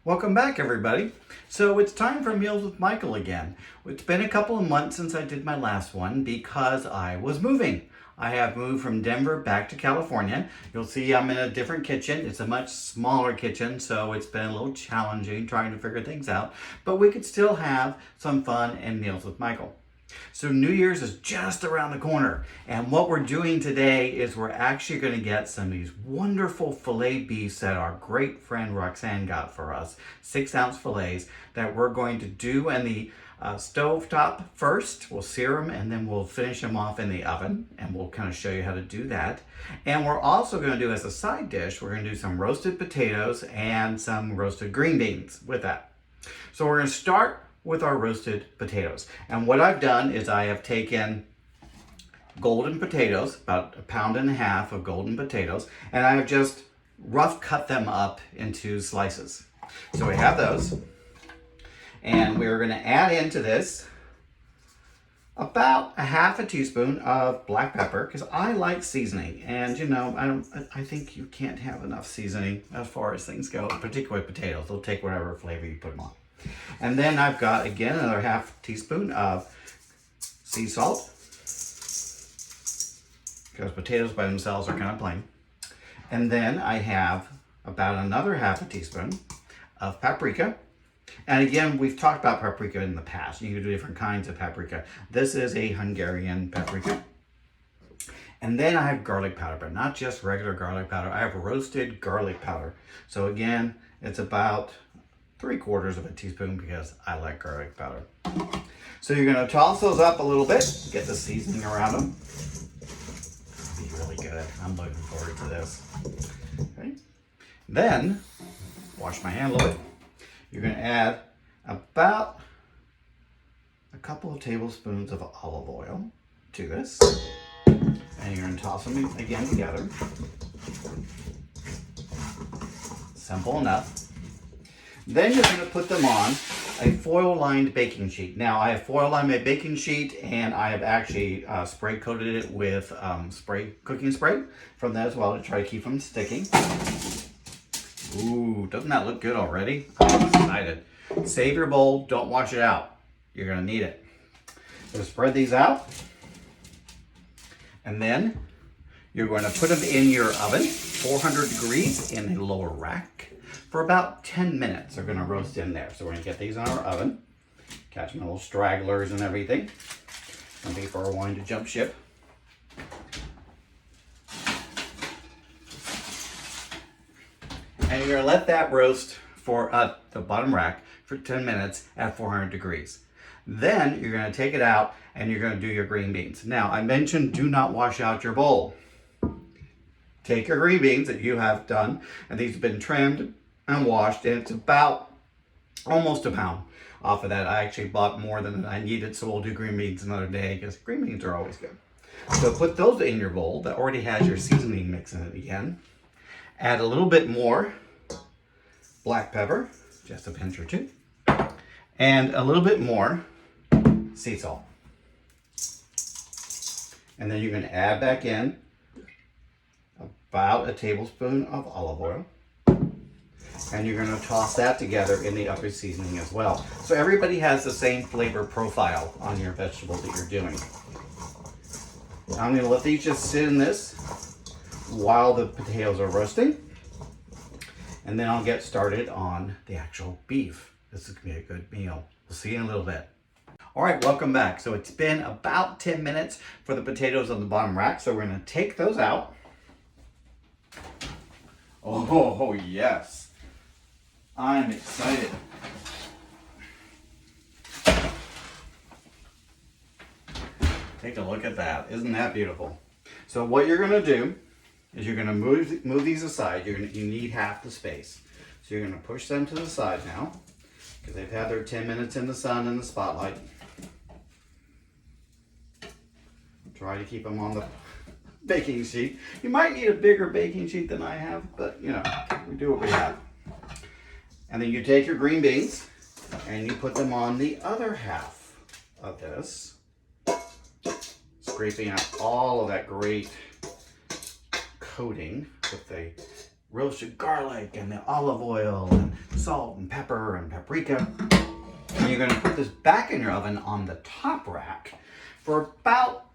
Welcome back, everybody. So it's time for Meals with Michael again. It's been a couple of months since I did my last one because I was moving. I have moved from Denver back to California. You'll see I'm in a different kitchen. It's a much smaller kitchen, so it's been a little challenging trying to figure things out, but we could still have some fun and Meals with Michael. So New Year's is just around the corner, and what we're doing today is we're actually going to get some of these wonderful filet beefs that our great friend Roxanne got for us, 6-ounce fillets that we're going to do in the stove top first. We'll sear them and then we'll finish them off in the oven, and we'll kind of show you how to do that. And we're also going to do, as a side dish, we're going to do some roasted potatoes and some roasted green beans with that. So we're going to start with our roasted potatoes. And what I've done is I have taken golden potatoes, about 1.5 pounds of golden potatoes, and I have just rough cut them up into slices. So we have those, and we're going to add into this about 1/2 teaspoon of black pepper, because I like seasoning, and you know, I think you can't have enough seasoning as far as things go, particularly potatoes. They'll take whatever flavor you put them on. And then I've got, again, another 1/2 teaspoon of sea salt, because potatoes by themselves are kind of plain. And then I have about another 1/2 teaspoon of paprika. And again, we've talked about paprika in the past. You can do different kinds of paprika. This is a Hungarian paprika. And then I have garlic powder, but not just regular garlic powder. I have roasted garlic powder. So again, it's about 3/4 teaspoon because I like garlic powder. So you're going to toss those up a little bit, get the seasoning around them. It'll be really good. I'm looking forward to this. Okay. Then, wash my hand a little bit. You're going to add about a couple of tablespoons of olive oil to this. And you're going to toss them again together. Simple enough. Then you're going to put them on a foil-lined baking sheet. Now, I have foil-lined my baking sheet, and I have actually spray coated it with cooking spray from that as well to try to keep them sticking. Ooh, doesn't that look good already? I'm excited. Save your bowl. Don't wash it out. You're going to need it. So spread these out. And then you're going to put them in your oven, 400 degrees in a lower rack, for about 10 minutes. They're going to roast in there. So we're going to get these in our oven. Catch my little stragglers and everything. Some people are wanting to jump ship. And you're going to let that roast for the bottom rack for 10 minutes at 400 degrees. Then you're going to take it out and you're going to do your green beans. Now, I mentioned do not wash out your bowl. Take your green beans that you have done, and these have been trimmed and washed, and it's about almost 1 pound off of that. I actually bought more than I needed, so we'll do green beans another day because green beans are always good. So put those in your bowl that already has your seasoning mix in it again. Add a little bit more black pepper, just a pinch or two, and a little bit more sea salt. And then you're going to add back in about a tablespoon of olive oil. And you're going to toss that together in the upper seasoning as well. So everybody has the same flavor profile on your vegetables that you're doing. I'm going to let these just sit in this while the potatoes are roasting. And then I'll get started on the actual beef. This is going to be a good meal. We'll see you in a little bit. All right, welcome back. So it's been about 10 minutes for the potatoes on the bottom rack. So we're going to take those out. Oh, yes. I'm excited. Take a look at that. Isn't that beautiful? So what you're going to do is you're going to move these aside. You need half the space. So you're going to push them to the side now because they've had their 10 minutes in the sun and the spotlight. Try to keep them on the baking sheet. You might need a bigger baking sheet than I have, but you know, we do what we have. And then you take your green beans and you put them on the other half of this, scraping out all of that great coating with the roasted garlic and the olive oil and salt and pepper and paprika. And you're going to put this back in your oven on the top rack for about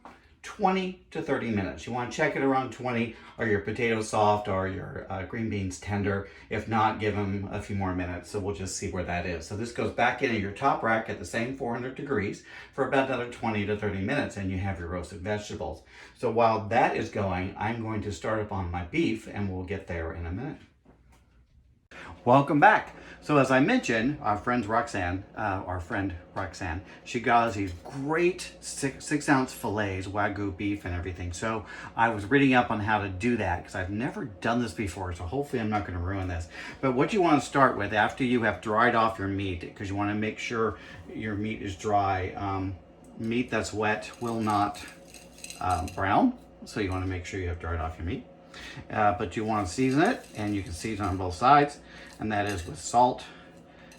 20 to 30 minutes. You want to check it around 20. Are your potatoes soft? Are your green beans tender? If not, give them a few more minutes. So we'll just see where that is. So this goes back into your top rack at the same 400 degrees for about another 20 to 30 minutes, and you have your roasted vegetables. So while that is going, I'm going to start up on my beef, and we'll get there in a minute. Welcome back. So as I mentioned, our friend Roxanne, she got us these great six ounce fillets, Wagu beef and everything. So I was reading up on how to do that because I've never done this before. So hopefully I'm not going to ruin this. But what you want to start with after you have dried off your meat, because you want to make sure your meat is dry. Meat that's wet will not brown. So you want to make sure you have dried off your meat. But you want to season it, and you can season on both sides, and that is with salt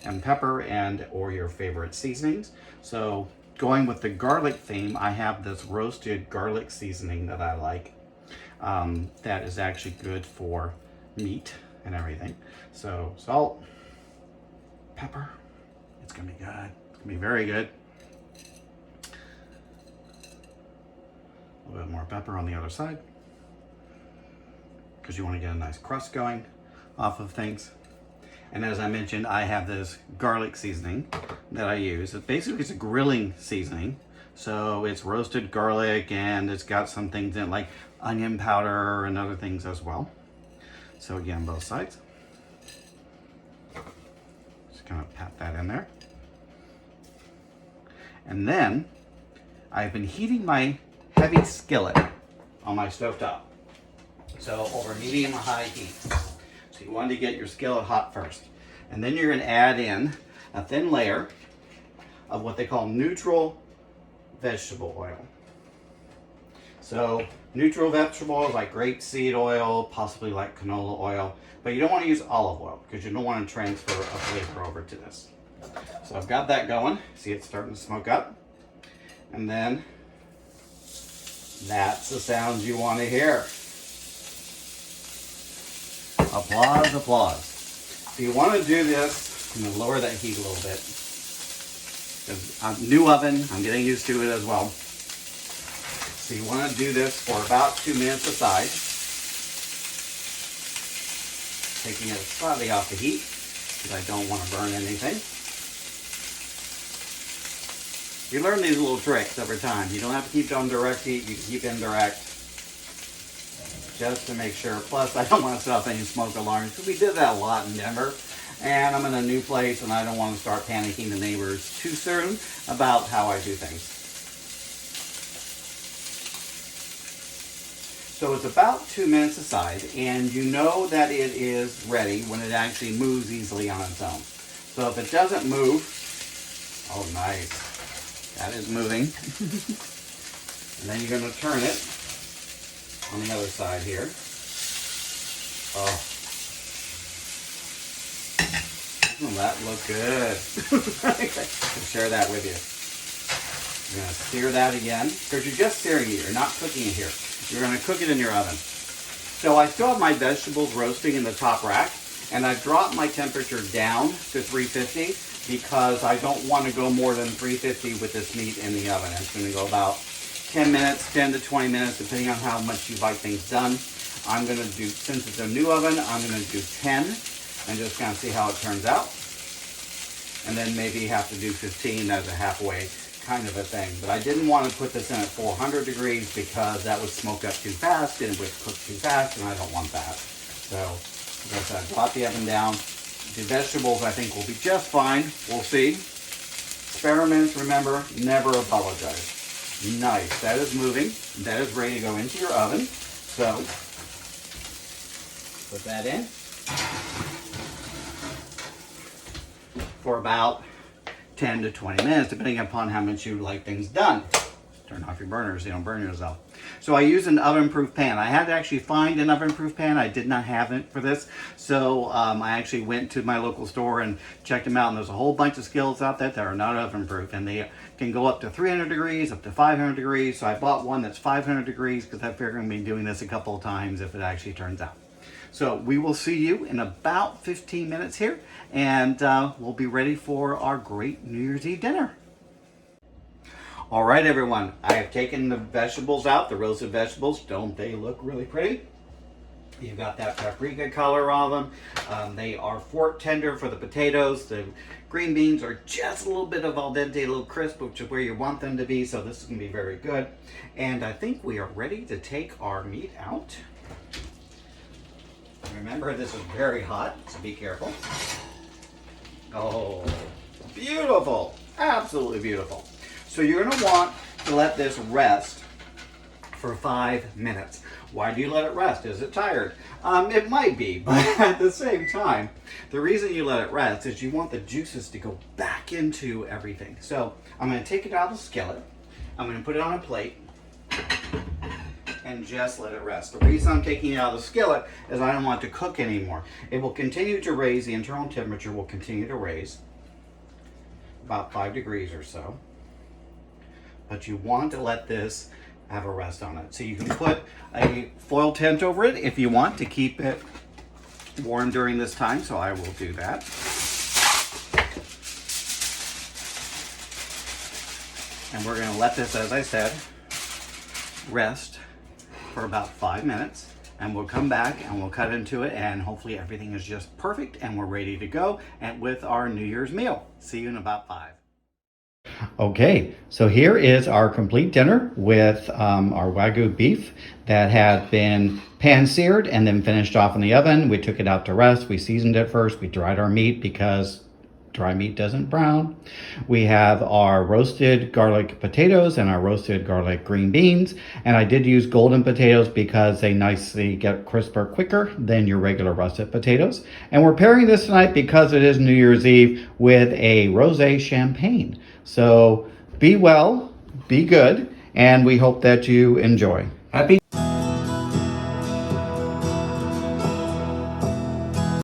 and pepper and or your favorite seasonings. So going with the garlic theme, I have this roasted garlic seasoning that I like. That is actually good for meat and everything. So salt, pepper, it's gonna be good. It's gonna be very good. A little bit more pepper on the other side, because you want to get a nice crust going off of things. And as I mentioned, I have this garlic seasoning that I use. It's a grilling seasoning. So it's roasted garlic, and it's got some things in it like onion powder and other things as well. So again, both sides. Just kind of pat that in there. And then I've been heating my heavy skillet on my stovetop. So over medium to high heat. So you want to get your skillet hot first. And then you're going to add in a thin layer of what they call neutral vegetable oil. So neutral vegetable oil is like grapeseed oil, possibly like canola oil, but you don't want to use olive oil because you don't want to transfer a flavor over to this. So I've got that going. See, it's starting to smoke up. And then that's the sound you want to hear. Applause, applause. So you want to do this, I'm going to lower that heat a little bit. New oven, I'm getting used to it as well. So you want to do this for about 2 minutes aside. Taking it slightly off the heat, because I don't want to burn anything. You learn these little tricks over time. You don't have to keep it on direct heat, you can keep it indirect. Just to make sure. Plus, I don't want to set off any smoke alarms because we did that a lot in Denver. And I'm in a new place and I don't want to start panicking the neighbors too soon about how I do things. So it's about 2 minutes aside, and you know that it is ready when it actually moves easily on its own. So if it doesn't move, oh nice, that is moving. And then you're going to turn it on the other side here. Oh, doesn't that look good? I'll share that with you. You're going to sear that again, because you're just searing it. You're not cooking it here. You're going to cook it in your oven. So I still have my vegetables roasting in the top rack, and I've dropped my temperature down to 350 because I don't want to go more than 350 with this meat in the oven. It's going to go about 10 minutes, 10 to 20 minutes, depending on how much you like things done. I'm going to do, since it's a new oven, I'm going to do 10 and just kind of see how it turns out. And then maybe have to do 15 as a halfway kind of a thing. But I didn't want to put this in at 400 degrees because that would smoke up too fast and it would cook too fast, and I don't want that. So, as I said, drop the oven down. The vegetables, I think, will be just fine. We'll see. Experiments, remember, never apologize. Nice. That is moving. That is ready to go into your oven. So, put that in for about 10 to 20 minutes, depending upon how much you like things done. Turn off your burners so you don't burn yourself. So I use an oven-proof pan. I had to actually find an oven-proof pan. I did not have it for this. So I actually went to my local store and checked them out, and there's a whole bunch of skillets out there that are not oven-proof, and they can go up to 300 degrees, up to 500 degrees. So I bought one that's 500 degrees because I figure I'm going to be doing this a couple of times if it actually turns out. So we will see you in about 15 minutes here, and we'll be ready for our great New Year's Eve dinner. All right, everyone, I have taken the vegetables out, the roasted vegetables. Don't they look really pretty? You've got that paprika color on them. They are fork tender for the potatoes. The green beans are just a little bit of al dente, a little crisp, which is where you want them to be, so this is going to be very good. And I think we are ready to take our meat out. Remember, this is very hot, so be careful. Oh, beautiful. Absolutely beautiful. So you're going to want to let this rest for 5 minutes. Why do you let it rest? Is it tired? It might be, but at the same time, the reason you let it rest is you want the juices to go back into everything. So I'm going to take it out of the skillet. I'm going to put it on a plate and just let it rest. The reason I'm taking it out of the skillet is I don't want it to cook anymore. It will continue to raise, the internal temperature will continue to raise about 5 degrees or so. But you want to let this have a rest on it. So you can put a foil tent over it if you want to keep it warm during this time. So I will do that. And we're going to let this, as I said, rest for about 5 minutes. And we'll come back and we'll cut into it, and hopefully everything is just perfect and we're ready to go and with our New Year's meal. See you in about 5. Okay, so here is our complete dinner with our Wagu beef that had been pan-seared and then finished off in the oven. We took it out to rest. We seasoned it first. We dried our meat because dry meat doesn't brown. We have our roasted garlic potatoes and our roasted garlic green beans. And I did use golden potatoes because they nicely get crisper quicker than your regular russet potatoes. And we're pairing this tonight because it is New Year's Eve with a rosé champagne. So be well, be good, and we hope that you enjoy. Happy